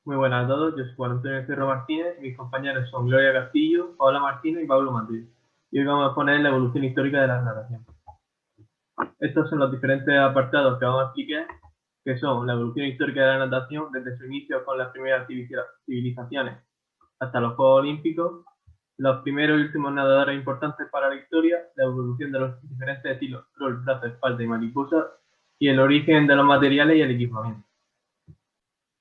Muy buenas a todos, yo soy Juan Antonio Cerro Martínez y mis compañeros son Gloria Castillo, Paola Martínez y Pablo Mateo. Y hoy vamos a exponer la evolución histórica de la natación. Estos son los diferentes apartados que vamos a explicar, que son la evolución histórica de la natación desde su inicio con las primeras civilizaciones hasta los Juegos Olímpicos, los primeros y últimos nadadores importantes para la historia, la evolución de los diferentes estilos, crawl, brazo, espalda y mariposa, y el origen de los materiales y el equipamiento.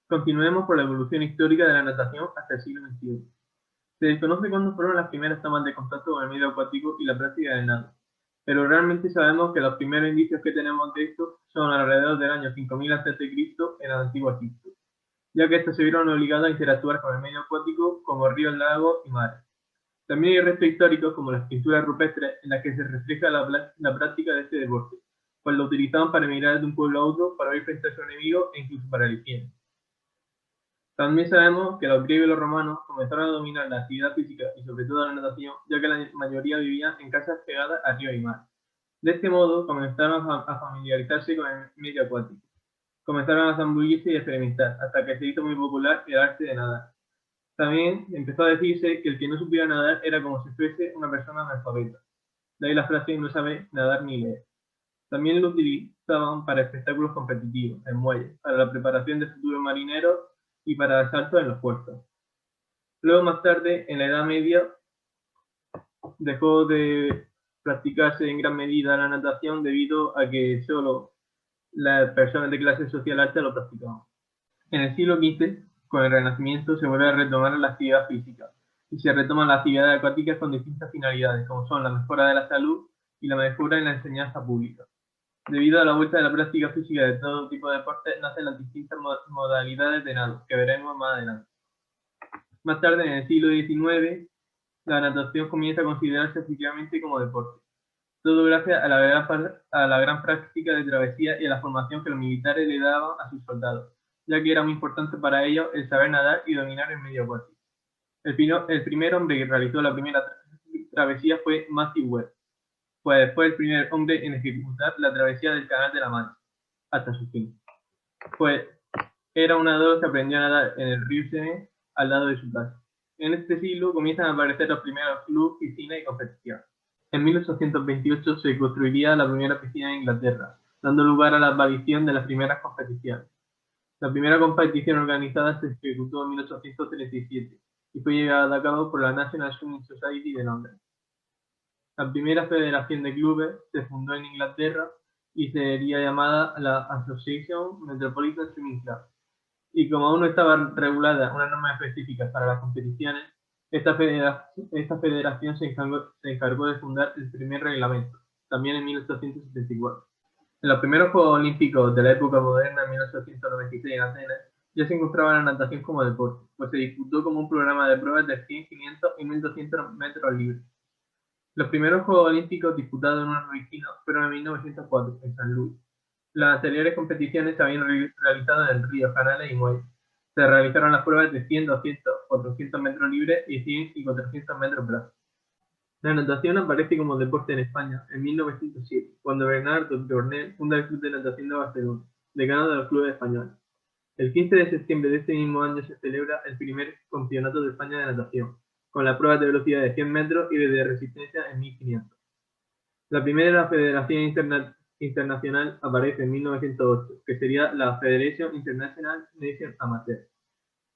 Continuemos por la evolución histórica de la natación hasta el siglo XXI. Se desconoce cuándo fueron las primeras tomas de contacto con el medio acuático y la práctica del nado, pero realmente sabemos que los primeros indicios que tenemos de esto son alrededor del año 5000 a.C. en el antiguo Egipto, ya que estos se vieron obligados a interactuar con el medio acuático como ríos, lagos y mares. También hay restos históricos como las pinturas rupestres en las que se refleja la práctica de este deporte, pues lo utilizaban para emigrar de un pueblo a otro, para ir frente a su enemigo e incluso para el higiene. También sabemos que los griegos y los romanos comenzaron a dominar la actividad física y sobre todo la natación, ya que la mayoría vivían en casas pegadas a río y mar. De este modo comenzaron a familiarizarse con el medio acuático. Comenzaron a zambullirse y a experimentar, hasta que se hizo muy popular el arte de nadar. También empezó a decirse que el que no supiera nadar era como si fuese una persona analfabeta. De ahí la frase no sabe nadar ni leer. También lo utilizaban para espectáculos competitivos, en muelles, para la preparación de futuros marineros y para el salto en los puertos. Luego, más tarde, en la Edad Media, dejó de practicarse en gran medida la natación debido a que solo las personas de clase social alta lo practicaban. En el siglo XV, con el Renacimiento, se vuelve a retomar la actividad física y se retoman las actividades acuáticas con distintas finalidades, como son la mejora de la salud y la mejora en la enseñanza pública. Debido a la vuelta de la práctica física de todo tipo de deportes, nacen las distintas modalidades de nado, que veremos más adelante. Más tarde, en el siglo XIX, la natación comienza a considerarse oficialmente como deporte. Todo gracias a la gran práctica de travesía y a la formación que los militares le daban a sus soldados, ya que era muy importante para ellos el saber nadar y dominar el medio acuático. El primer hombre que realizó la primera travesía fue Matthew Webb, pues fue el primer hombre en ejecutar la travesía del Canal de la Mancha, hasta su fin. Pues era un nadador que aprendió a nadar en el río Sena al lado de su casa. En este siglo comienzan a aparecer los primeros clubes, piscinas y competiciones. En 1828 se construiría la primera piscina en Inglaterra, dando lugar a la aparición de las primeras competiciones. La primera competición organizada se ejecutó en 1837 y fue llevada a cabo por la National Swimming Society de Londres. La primera federación de clubes se fundó en Inglaterra y sería llamada la Association Metropolitan Swimming Club. Y como aún no estaban reguladas unas normas específicas para las competiciones, esta federación se encargó de fundar el primer reglamento, también en 1874. En los primeros Juegos Olímpicos de la época moderna, en 1896 en Atenas, ya se encontraba la natación como deporte, pues se disputó como un programa de pruebas de 100, 500 y 1200 metros libres. Los primeros Juegos Olímpicos disputados en una piscina fueron en 1904, en San Luis. Las anteriores competiciones se habían realizado en ríos, canales y muelles. Se realizaron las pruebas de 100, 200, 400 metros libres y 100 y 400 metros brazos. La natación aparece como deporte en España en 1907, cuando Bernardo Dornell funda el Club de Natación de Barcelona, decano de los clubes españoles. El 15 de septiembre de este mismo año se celebra el primer Campeonato de España de Natación, con las pruebas de velocidad de 100 metros y de resistencia en 1500. La primera federación internacional aparece en 1908, que sería la Federation International Nation Amateur.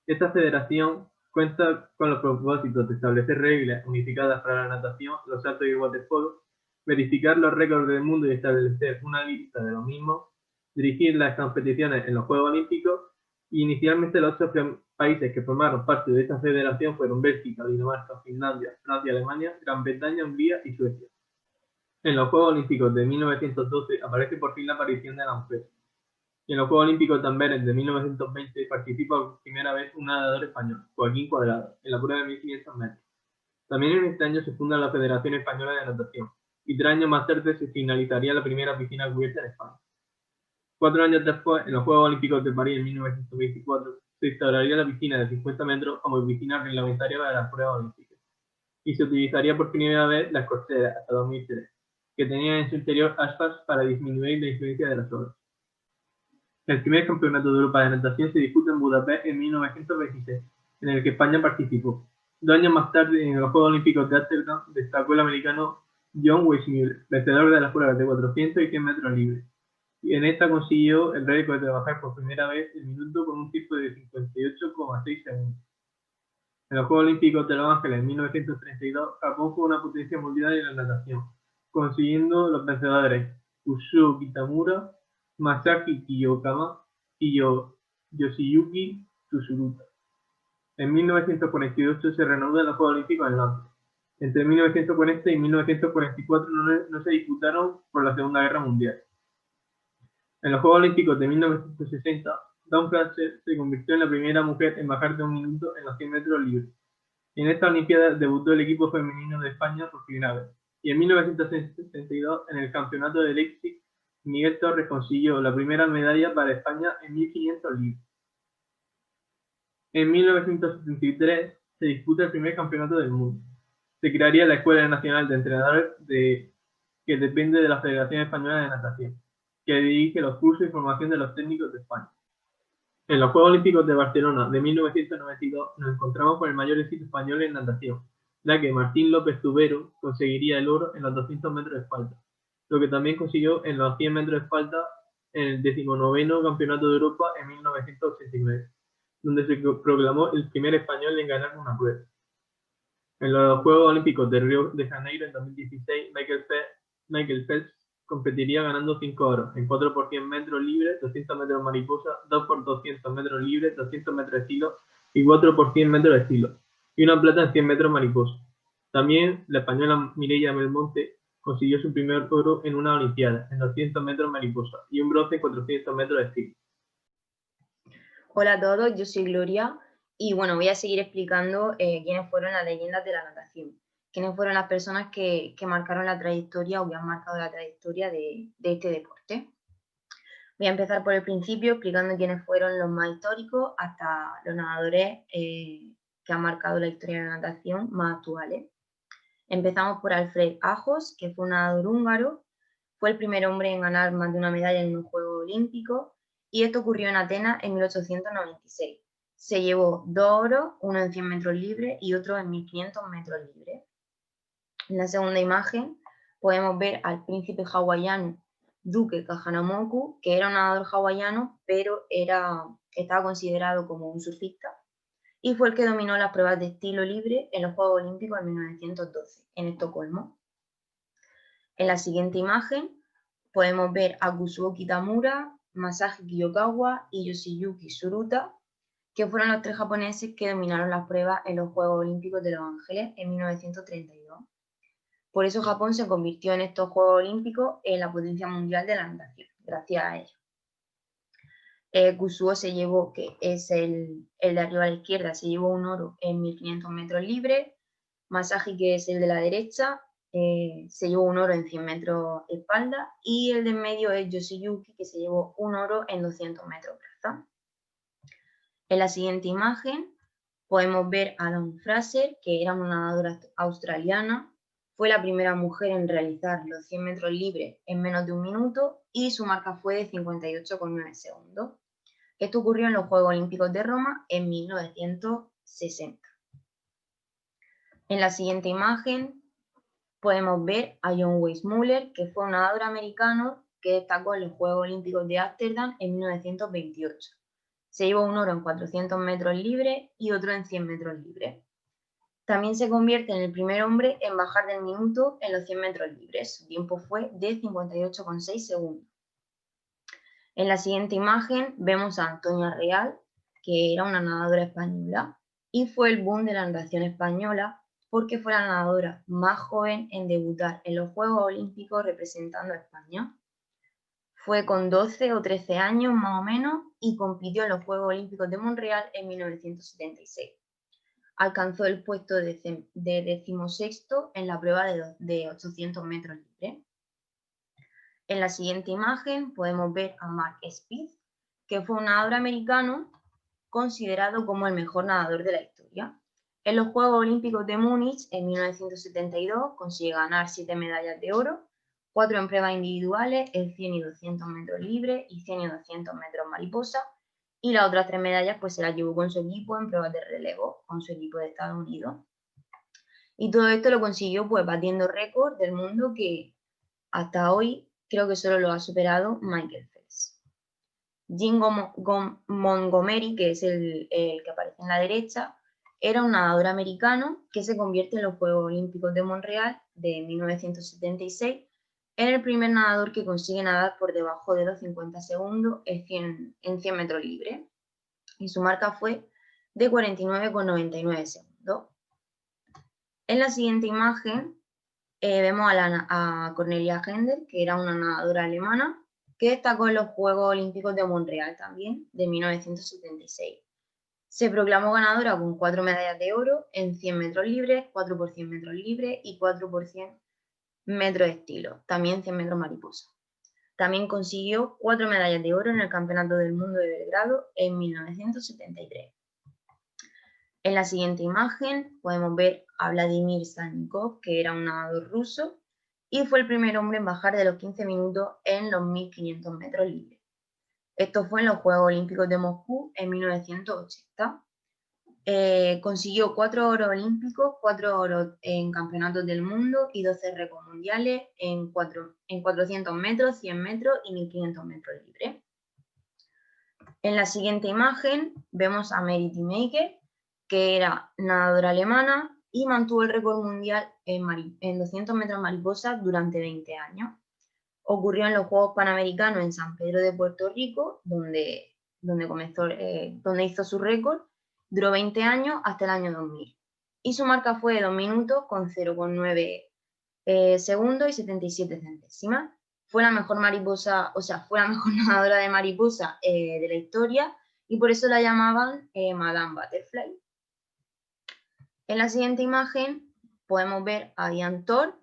Esta federación cuenta con los propósitos de establecer reglas unificadas para la natación, los saltos y el waterpolo, verificar los récords del mundo y establecer una lista de los mismos, dirigir las competiciones en los Juegos Olímpicos, y inicialmente los otros países que formaron parte de esta federación fueron Bélgica, Dinamarca, Finlandia, Francia, Alemania, Gran Bretaña, Hungría y Suecia. En los Juegos Olímpicos de 1912 aparece por fin la aparición de la mujer. Y en los Juegos Olímpicos de Amberes de 1920 participa por primera vez un nadador español, Joaquín Cuadrado, en la prueba de 1500 metros. También en este año se funda la Federación Española de Natación, y 3 años más tarde se finalizaría la primera piscina cubierta en España. 4 años después, en los Juegos Olímpicos de París en 1924, se instalaría la piscina de 50 metros como piscina reglamentaria para las pruebas olímpicas, y se utilizaría por primera vez la escorcera hasta 2003, que tenía en su interior aspas para disminuir la influencia de las olas. El primer campeonato de Europa de natación se disputa en Budapest en 1926, en el que España participó. 2 años más tarde, en los Juegos Olímpicos de Ámsterdam, destacó el americano John Weissmuller, vencedor de las pruebas de 400 y 100 metros libres. Y en esta consiguió el récord de bajar por primera vez el minuto con un tiempo de 58,6 segundos. En los Juegos Olímpicos de Los Ángeles en 1932, Japón fue una potencia mundial en la natación, consiguiendo los vencedores Kusuo Kitamura, Masaki Kiyokama y Yoshiyuki Tsuruta. En 1948 se reanudan los Juegos Olímpicos en Londres. Entre 1940 y 1944 no se disputaron por la Segunda Guerra Mundial. En los Juegos Olímpicos de 1960, Dawn Fraser se convirtió en la primera mujer en bajar de un minuto en los 100 metros libres. En esta Olimpiada debutó el equipo femenino de España por primera vez. Y en 1962, en el Campeonato de Leipzig, Miguel Torres consiguió la primera medalla para España en 1500 libres. En 1973 se disputa el primer campeonato del mundo. Se crearía la Escuela Nacional de Entrenadores que depende de la Federación Española de Natación, que dirige los cursos y formación de los técnicos de España. En los Juegos Olímpicos de Barcelona de 1992 nos encontramos con el mayor éxito español en natación, ya que Martín López Tubero conseguiría el oro en los 200 metros de espalda, lo que también consiguió en los 100 metros de espalda en el 19º Campeonato de Europa en 1989, donde se proclamó el primer español en ganar una prueba. En los Juegos Olímpicos de Río de Janeiro en 2016, Michael Phelps competiría ganando 5 oros en 4 por 100 metros libres, 200 metros mariposa, 2 por 200 metros libres, 200 metros estilo y 4 por 100 metros estilo, y una plata en 100 metros mariposa. También la española Mireia Belmonte consiguió su primer oro en una olimpiada, en 200 metros mariposa, y un bronce en 400 metros estilo. Hola a todos, yo soy Gloria y bueno, voy a seguir explicando quiénes fueron las leyendas de la natación, quiénes fueron las personas que marcaron la trayectoria o que han marcado la trayectoria de este deporte. Voy a empezar por el principio explicando quiénes fueron los más históricos hasta los nadadores que han marcado la historia de la natación más actuales. Empezamos por Alfred Ajos, que fue un nadador húngaro, fue el primer hombre en ganar más de una medalla en un Juego Olímpico, y esto ocurrió en Atenas en 1896. Se llevó 2 oros, uno en 100 metros libres y otro en 1500 metros libres. En la segunda imagen podemos ver al príncipe hawaiano Duke Kahanamoku, que era un nadador hawaiano, pero estaba considerado como un surfista, y fue el que dominó las pruebas de estilo libre en los Juegos Olímpicos en 1912, en Estocolmo. En la siguiente imagen podemos ver a Kusuo Kitamura, Masashi Kiyokawa y Yoshiyuki Tsuruta, que fueron los 3 japoneses que dominaron las pruebas en los Juegos Olímpicos de Los Ángeles en 1932. Por eso Japón se convirtió en estos Juegos Olímpicos en la potencia mundial de la natación, gracias a ellos. Kusuo se llevó, que es el de arriba a la izquierda, se llevó un oro en 1500 metros libres. Masashi, que es el de la derecha, se llevó un oro en 100 metros espalda, y el de en medio es Yoshiyuki, que se llevó un oro en 200 metros braza. En la siguiente imagen podemos ver a Dawn Fraser, que era una nadadora australiana, fue la primera mujer en realizar los 100 metros libres en menos de un minuto y su marca fue de 58,9 segundos. Esto ocurrió en los Juegos Olímpicos de Roma en 1960. En la siguiente imagen podemos ver a John Weissmuller, que fue un nadador americano que destacó en los Juegos Olímpicos de Ámsterdam en 1928. Se llevó un oro en 400 metros libres y otro en 100 metros libres. También se convierte en el primer hombre en bajar del minuto en los 100 metros libres. Su tiempo fue de 58,6 segundos. En la siguiente imagen vemos a Antonia Real, que era una nadadora española, y fue el boom de la natación española porque fue la nadadora más joven en debutar en los Juegos Olímpicos representando a España. Fue con 12 o 13 años más o menos y compitió en los Juegos Olímpicos de Montreal en 1976. Alcanzó el puesto de 16º en la prueba de 800 metros libres. En la siguiente imagen podemos ver a Mark Speed, que fue un nadador americano considerado como el mejor nadador de la historia. En los Juegos Olímpicos de Múnich en 1972 consigue ganar 7 medallas de oro, 4 en pruebas individuales, el 100 y 200 metros libres y 100 y 200 metros mariposa. Y las otras 3 medallas pues se las llevó con su equipo en pruebas de relevo, con su equipo de Estados Unidos. Y todo esto lo consiguió pues batiendo récord del mundo que hasta hoy creo que solo lo ha superado Michael Phelps. Jim Montgomery, que es el que aparece en la derecha, era un nadador americano que se convierte en los Juegos Olímpicos de Montreal de 1976 en el primer nadador que consigue nadar por debajo de los 50 segundos en 100 metros libres. Y su marca fue de 49,99 segundos. En la siguiente imagen vemos a Cornelia Hender, que era una nadadora alemana, que destacó en los Juegos Olímpicos de Montreal también, de 1976. Se proclamó ganadora con 4 medallas de oro en 100 metros libres, 4 por 100 metros libres y 4 por 100 metros de estilo, también 100 metros mariposa. También consiguió 4 medallas de oro en el Campeonato del Mundo de Belgrado en 1973. En la siguiente imagen podemos ver a Vladimir Salnikov, que era un nadador ruso y fue el primer hombre en bajar de los 15 minutos en los 1500 metros libres. Esto fue en los Juegos Olímpicos de Moscú en 1980. Consiguió 4 oros olímpicos, 4 oros en campeonatos del mundo y 12 récords mundiales en 400 metros, 100 metros y 1500 metros libres. En la siguiente imagen vemos a Merit Maker, que era nadadora alemana y mantuvo el récord mundial en 200 metros mariposa durante 20 años. Ocurrió en los Juegos Panamericanos en San Pedro de Puerto Rico, donde hizo su récord. Duró 20 años hasta el año 2000. Y su marca fue de 2 minutos con 0,9 segundos y 77 centésimas. Fue la mejor mariposa, fue la mejor nadadora de mariposa de la historia y por eso la llamaban Madame Butterfly. En la siguiente imagen podemos ver a Ian Thorpe,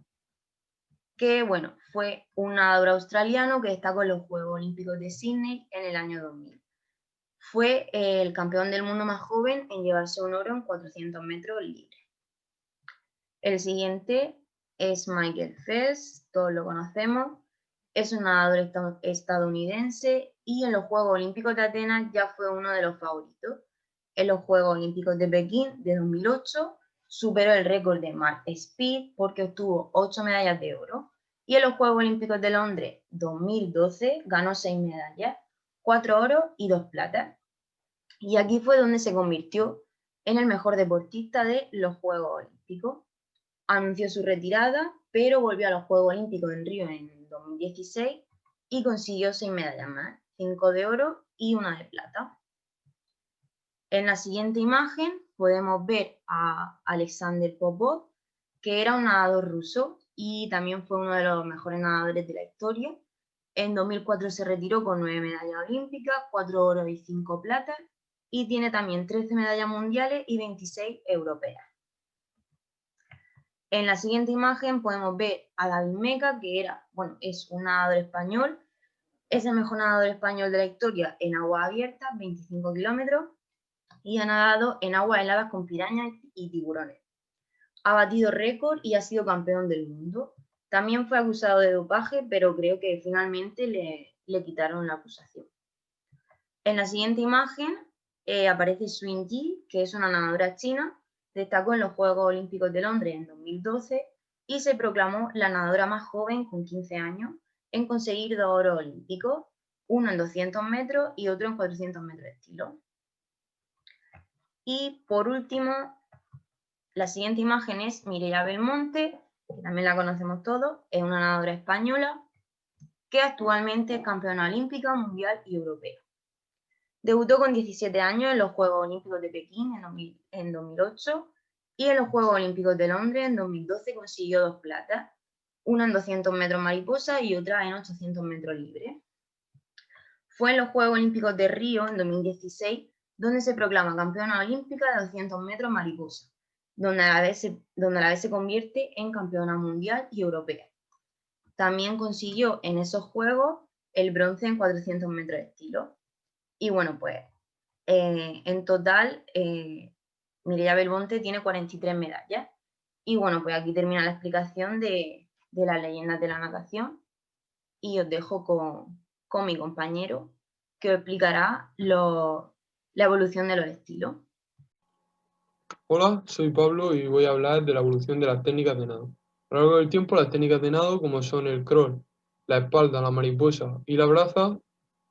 que fue un nadador australiano que destacó en los Juegos Olímpicos de Sydney en el año 2000. Fue el campeón del mundo más joven en llevarse un oro en 400 metros libres. El siguiente es Michael Phelps, todos lo conocemos. Es un nadador estadounidense y en los Juegos Olímpicos de Atenas ya fue uno de los favoritos. En los Juegos Olímpicos de Pekín de 2008 superó el récord de Mark Speed porque obtuvo 8 medallas de oro. Y en los Juegos Olímpicos de Londres 2012 ganó 6 medallas, 4 oros y 2 platas. Y aquí fue donde se convirtió en el mejor deportista de los Juegos Olímpicos. Anunció su retirada, pero volvió a los Juegos Olímpicos en Río en 2016 y consiguió 6 medallas más, 5 de oro y 1 de plata. En la siguiente imagen podemos ver a Alexander Popov, que era un nadador ruso y también fue uno de los mejores nadadores de la historia. En 2004 se retiró con 9 medallas olímpicas, 4 oro y 5 platas, y tiene también 13 medallas mundiales y 26 europeas. En la siguiente imagen podemos ver a David Meca, que es un nadador español, es el mejor nadador español de la historia en agua abierta, 25 kilómetros, y ha nadado en aguas heladas con pirañas y tiburones. Ha batido récord y ha sido campeón del mundo. También fue acusado de dopaje, pero creo que finalmente le quitaron la acusación. En la siguiente imagen aparece Xun Yi, que es una nadadora china, destacó en los Juegos Olímpicos de Londres en 2012 y se proclamó la nadadora más joven con 15 años en conseguir 2 oros olímpicos, uno en 200 metros y otro en 400 metros de estilo. Y por último, la siguiente imagen es Mireia Belmonte, que también la conocemos todos, es una nadadora española que actualmente es campeona olímpica, mundial y europea. Debutó con 17 años en los Juegos Olímpicos de Pekín en 2008 y en los Juegos Olímpicos de Londres en 2012 consiguió 2 platas, una en 200 metros mariposa y otra en 800 metros libre. Fue en los Juegos Olímpicos de Río en 2016 donde se proclama campeona olímpica de 200 metros mariposa, donde a la vez se convierte en campeona mundial y europea. También consiguió en esos Juegos el bronce en 400 metros de estilo. Y en total Mireia Belmonte tiene 43 medallas. Y aquí termina la explicación de de las leyendas de la natación y os dejo con mi compañero que os explicará la evolución de los estilos. Hola, soy Pablo y voy a hablar de la evolución de las técnicas de nado. A lo largo del tiempo, las técnicas de nado, como son el crawl, la espalda, la mariposa y la braza,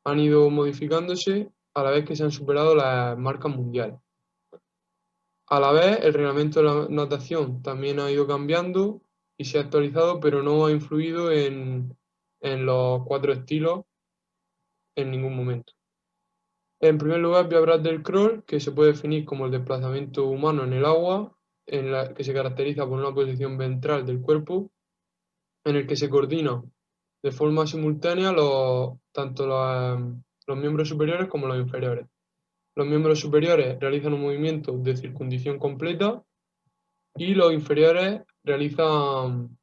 han ido modificándose a la vez que se han superado las marcas mundiales. A la vez, el reglamento de la natación también ha ido cambiando y se ha actualizado, pero no ha influido en los 4 estilos en ningún momento. En primer lugar, voy a hablar del crawl, que se puede definir como el desplazamiento humano en el agua, que se caracteriza por una posición ventral del cuerpo, en el que se coordinan de forma simultánea tanto los miembros superiores como los inferiores. Los miembros superiores realizan un movimiento de circundición completa y los inferiores realizan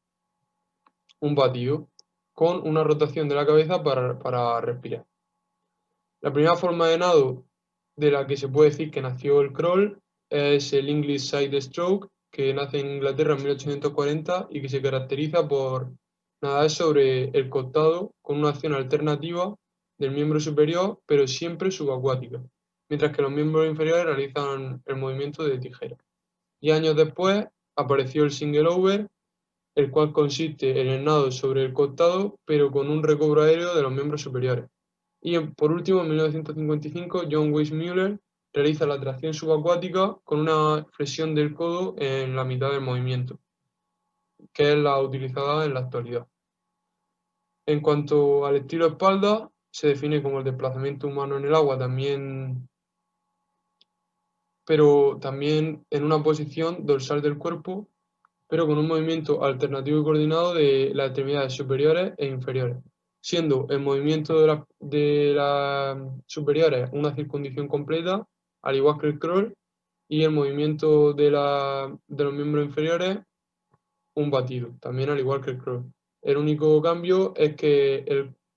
un batido con una rotación de la cabeza para respirar. La primera forma de nado de la que se puede decir que nació el crawl es el English Side Stroke, que nace en Inglaterra en 1840 y que se caracteriza por nadar sobre el costado con una acción alternativa del miembro superior, pero siempre subacuática, mientras que los miembros inferiores realizan el movimiento de tijera. Y años después apareció el Single Over, el cual consiste en el nado sobre el costado, pero con un recobro aéreo de los miembros superiores. Y por último, en 1955, John Weissmuller realiza la tracción subacuática con una flexión del codo en la mitad del movimiento, que es la utilizada en la actualidad. En cuanto al estilo espalda, se define como el desplazamiento humano en el agua, pero también en una posición dorsal del cuerpo, pero con un movimiento alternativo y coordinado de las extremidades superiores e inferiores, siendo el movimiento de las superiores una circundición completa, al igual que el crawl, y el movimiento de los miembros inferiores un batido, también al igual que el crawl. El único cambio es que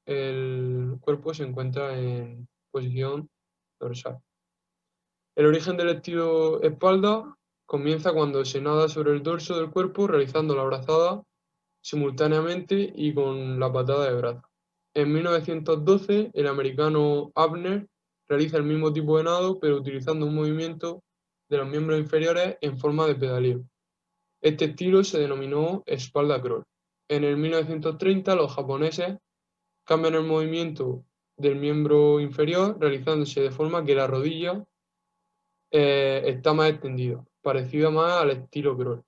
el cuerpo se encuentra en posición dorsal. El origen del estilo espalda comienza cuando se nada sobre el dorso del cuerpo realizando la brazada simultáneamente y con la patada de brazo. En 1912, el americano Abner realiza el mismo tipo de nado, pero utilizando un movimiento de los miembros inferiores en forma de pedaleo. Este estilo se denominó espalda crawl. En el 1930, los japoneses cambian el movimiento del miembro inferior, realizándose de forma que la rodilla está más extendido, parecido más al estilo crawl.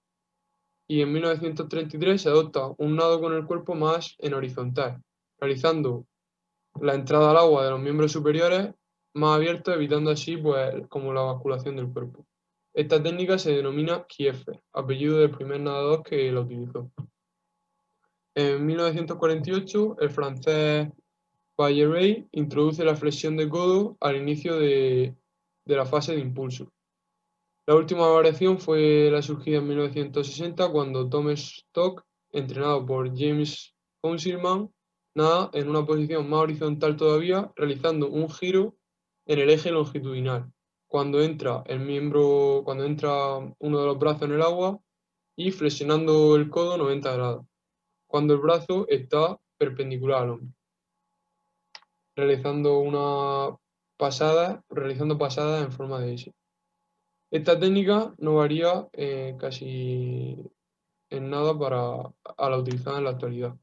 Y en 1933 se adopta un nado con el cuerpo más en horizontal, realizando la entrada al agua de los miembros superiores más abiertos, evitando así pues, como la basculación del cuerpo. Esta técnica se denomina Kieffer, apellido del primer nadador que la utilizó. En 1948, el francés Bayeray introduce la flexión de codo al inicio de la fase de impulso. La última variación fue la surgida en 1960 cuando Tom Stock, entrenado por James Councilman, nada en una posición más horizontal todavía, realizando un giro en el eje longitudinal, cuando entra uno de los brazos en el agua y flexionando el codo 90 grados, cuando el brazo está perpendicular al hombro, realizando pasadas en forma de S. Esta técnica no varía casi en nada a la utilizada en la actualidad.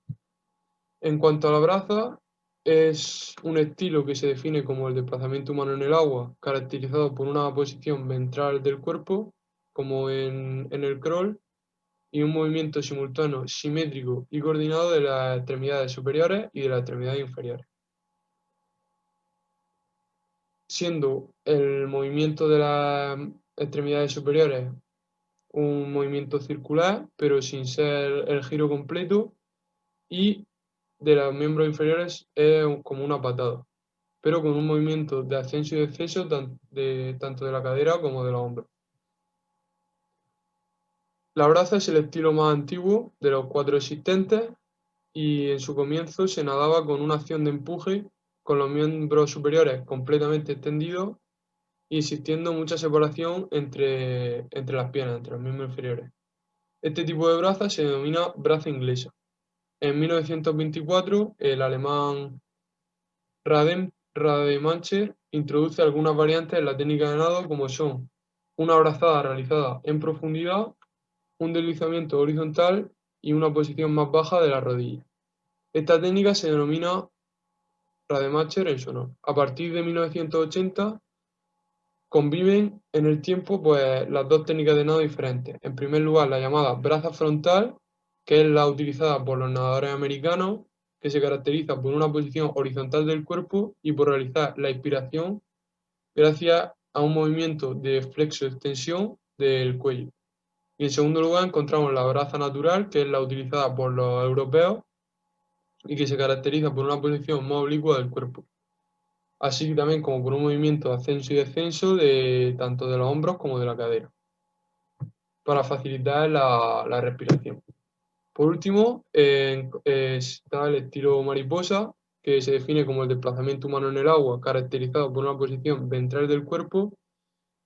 En cuanto a la braza, es un estilo que se define como el desplazamiento humano en el agua, caracterizado por una posición ventral del cuerpo, como en el crawl, y un movimiento simultáneo, simétrico y coordinado de las extremidades superiores y de las extremidades inferiores. Siendo el movimiento de las extremidades superiores un movimiento circular, pero sin ser el giro completo, y de los miembros inferiores es como una patada, pero con un movimiento de ascenso y descenso tanto de la cadera como de los hombros. La braza es el estilo más antiguo de los 4 existentes y en su comienzo se nadaba con una acción de empuje con los miembros superiores completamente extendidos y existiendo mucha separación entre las piernas, entre los miembros inferiores. Este tipo de braza se denomina braza inglesa. En 1924, el alemán Rademacher introduce algunas variantes en la técnica de nado, como son una brazada realizada en profundidad, un deslizamiento horizontal y una posición más baja de la rodilla. Esta técnica se denomina Rademacher en su honor. A partir de 1980 conviven en el tiempo pues, las dos técnicas de nado diferentes. En primer lugar, la llamada braza frontal, que es la utilizada por los nadadores americanos, que se caracteriza por una posición horizontal del cuerpo y por realizar la inspiración gracias a un movimiento de flexo-extensión del cuello. Y en segundo lugar encontramos la braza natural, que es la utilizada por los europeos y que se caracteriza por una posición más oblicua del cuerpo, así también como por un movimiento de ascenso y descenso tanto de los hombros como de la cadera, para facilitar la respiración. Por último, está el estilo mariposa, que se define como el desplazamiento humano en el agua, caracterizado por una posición ventral del cuerpo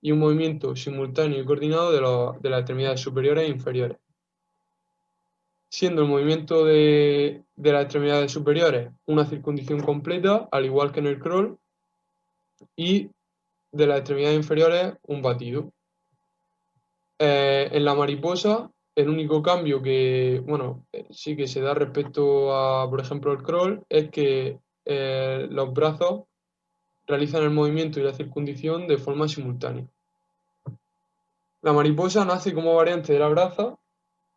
y un movimiento simultáneo y coordinado de las extremidades superiores e inferiores. Siendo el movimiento de las extremidades superiores una circundición completa, al igual que en el crawl, y de las extremidades inferiores un batido. En la mariposa, el único cambio que, bueno, sí que se da respecto a, por ejemplo, el crawl, es que los brazos realizan el movimiento y la circundición de forma simultánea. La mariposa nace como variante de la braza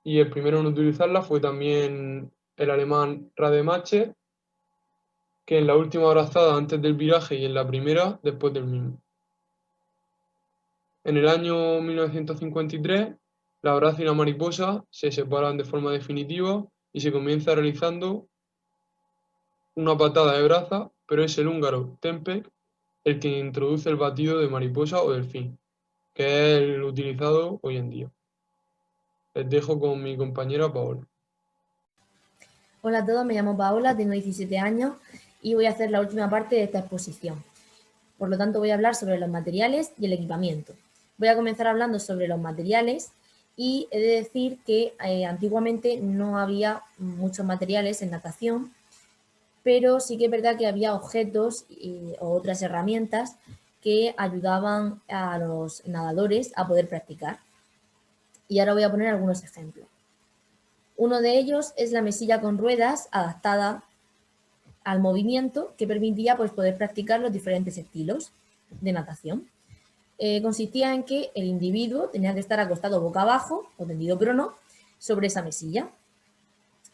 y el primero en utilizarla fue también el alemán Rademacher, que en la última brazada antes del viraje y en la primera después del mismo. En el año 1953, la braza y la mariposa se separan de forma definitiva y se comienza realizando una patada de braza, pero es el húngaro Tempek el que introduce el batido de mariposa o delfín, que es el utilizado hoy en día. Les dejo con mi compañera Paola. Hola a todos, me llamo Paola, tengo 17 años y voy a hacer la última parte de esta exposición. Por lo tanto, voy a hablar sobre los materiales y el equipamiento. Voy a comenzar hablando sobre los materiales y he de decir que antiguamente no había muchos materiales en natación, pero sí que es verdad que había objetos o otras herramientas que ayudaban a los nadadores a poder practicar. Y ahora voy a poner algunos ejemplos. Uno de ellos es la mesilla con ruedas adaptada al movimiento que permitía pues, poder practicar los diferentes estilos de natación. Consistía en que el individuo tenía que estar acostado boca abajo, o tendido prono, sobre esa mesilla.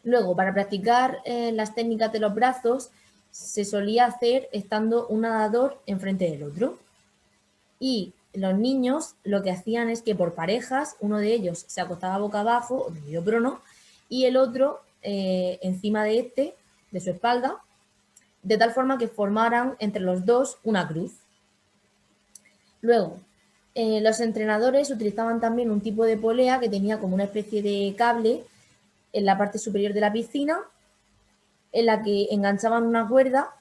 Luego, para practicar las técnicas de los brazos, se solía hacer estando un nadador enfrente del otro. Y los niños lo que hacían es que por parejas, uno de ellos se acostaba boca abajo, o tendido prono, y el otro encima de su espalda, de tal forma que formaran entre los dos una cruz. Luego, los entrenadores utilizaban también un tipo de polea que tenía como una especie de cable en la parte superior de la piscina, en la que enganchaban una cuerda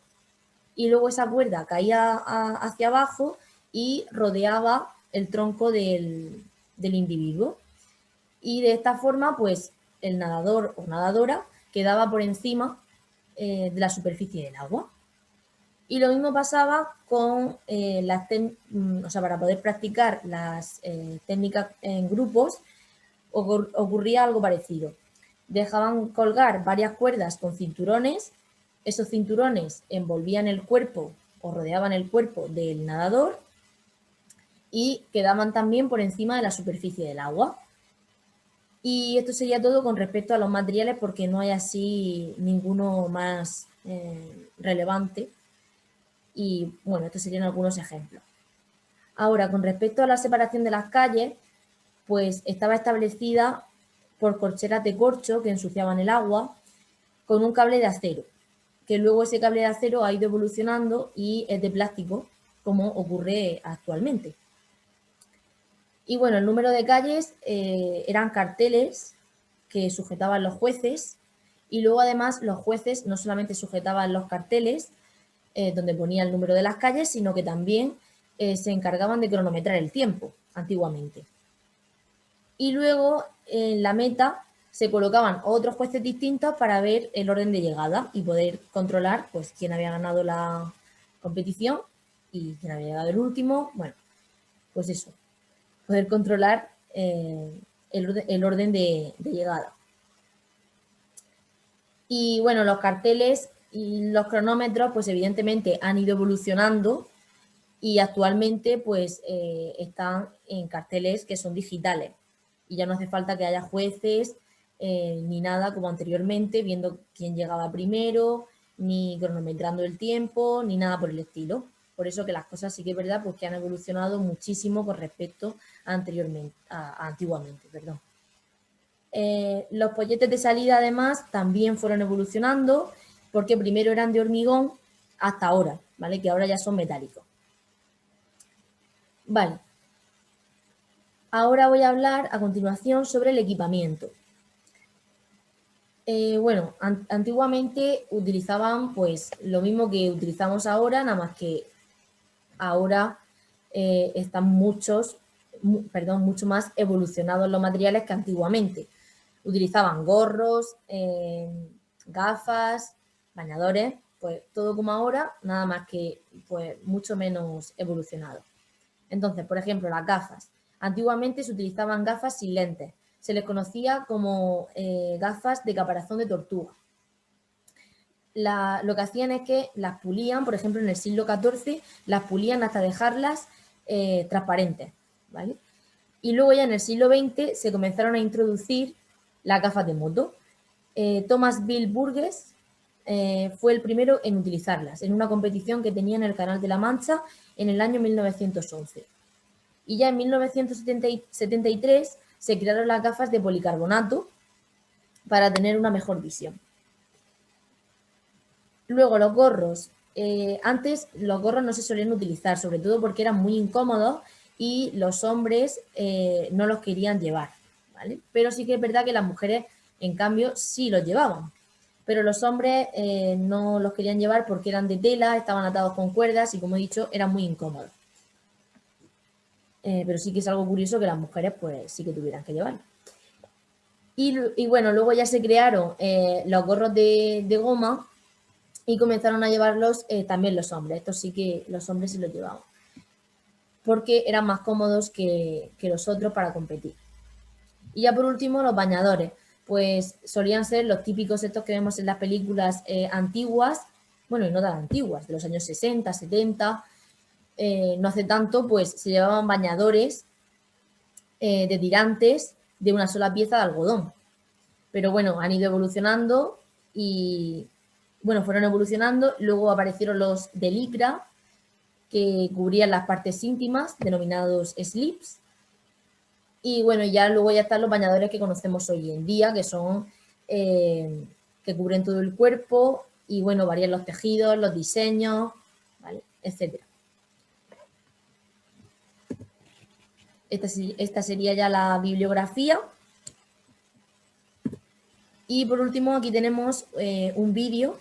y luego esa cuerda caía hacia abajo y rodeaba el tronco del individuo. Y de esta forma, pues, el nadador o nadadora quedaba por encima de la superficie del agua. Y lo mismo pasaba con para poder practicar las técnicas en grupos, ocurría algo parecido. Dejaban colgar varias cuerdas con cinturones, esos cinturones envolvían el cuerpo o rodeaban el cuerpo del nadador y quedaban también por encima de la superficie del agua. Y esto sería todo con respecto a los materiales porque no hay así ninguno más relevante. Y bueno, estos serían algunos ejemplos. Ahora, con respecto a la separación de las calles, pues estaba establecida por corcheras de corcho que ensuciaban el agua con un cable de acero, que luego ese cable de acero ha ido evolucionando y es de plástico, como ocurre actualmente. Y bueno, el número de calles eran carteles que sujetaban los jueces y luego además los jueces no solamente sujetaban los carteles donde ponía el número de las calles, sino que también se encargaban de cronometrar el tiempo antiguamente. Y luego en la meta se colocaban otros jueces distintos para ver el orden de llegada y poder controlar pues quién había ganado la competición y quién había llegado el último. Bueno, pues eso, poder controlar el orden de llegada. Y bueno, los carteles y los cronómetros pues evidentemente han ido evolucionando y actualmente pues están en carteles que son digitales y ya no hace falta que haya jueces ni nada como anteriormente, viendo quién llegaba primero, ni cronometrando el tiempo, ni nada por el estilo. Por eso que las cosas sí que es verdad pues que han evolucionado muchísimo con respecto a antiguamente. Perdón. Los polletes de salida además también fueron evolucionando porque primero eran de hormigón hasta ahora, ¿vale? Que ahora ya son metálicos. Vale. Ahora voy a hablar a continuación sobre el equipamiento. Bueno, antiguamente utilizaban pues lo mismo que utilizamos ahora, nada más que ahora están mucho más evolucionados los materiales que antiguamente. Utilizaban gorros, gafas, bañadores, pues todo como ahora, nada más que pues mucho menos evolucionado. Entonces, por ejemplo, las gafas. Antiguamente se utilizaban gafas sin lentes. Se les conocía como gafas de caparazón de tortuga. Lo que hacían es que las pulían, por ejemplo, en el siglo XIV, las pulían hasta dejarlas transparentes, ¿vale? Y luego ya en el siglo XX se comenzaron a introducir las gafas de moto. Thomas Bill Burgess fue el primero en utilizarlas en una competición que tenía en el Canal de la Mancha en el año 1911. Y ya en 1973 se crearon las gafas de policarbonato para tener una mejor visión. Luego los gorros. Antes los gorros no se solían utilizar, sobre todo porque eran muy incómodos y los hombres no los querían llevar, ¿vale? Pero sí que es verdad que las mujeres, en cambio, sí los llevaban. Pero los hombres no los querían llevar porque eran de tela, estaban atados con cuerdas y, como he dicho, eran muy incómodos. Pero sí que es algo curioso que las mujeres pues sí que tuvieran que llevarlo. Y bueno, luego ya se crearon los gorros de goma y comenzaron a llevarlos también los hombres. Estos sí que los hombres sí los llevaban, porque eran más cómodos que los otros para competir. Y ya por último, los bañadores. Pues solían ser los típicos estos que vemos en las películas antiguas, bueno, y no tan antiguas, de los años 60, 70, no hace tanto, pues se llevaban bañadores de tirantes de una sola pieza de algodón. Pero bueno, han ido evolucionando y, bueno, fueron evolucionando. Luego aparecieron los de licra, que cubrían las partes íntimas, denominados slips. Y bueno, ya luego ya están los bañadores que conocemos hoy en día, que son que cubren todo el cuerpo y bueno, varían los tejidos, los diseños, ¿vale? Etcétera. Esta sería ya la bibliografía. Y por último, aquí tenemos un vídeo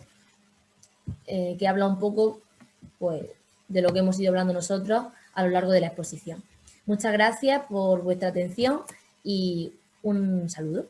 que habla un poco pues, de lo que hemos ido hablando nosotros a lo largo de la exposición. Muchas gracias por vuestra atención y un saludo.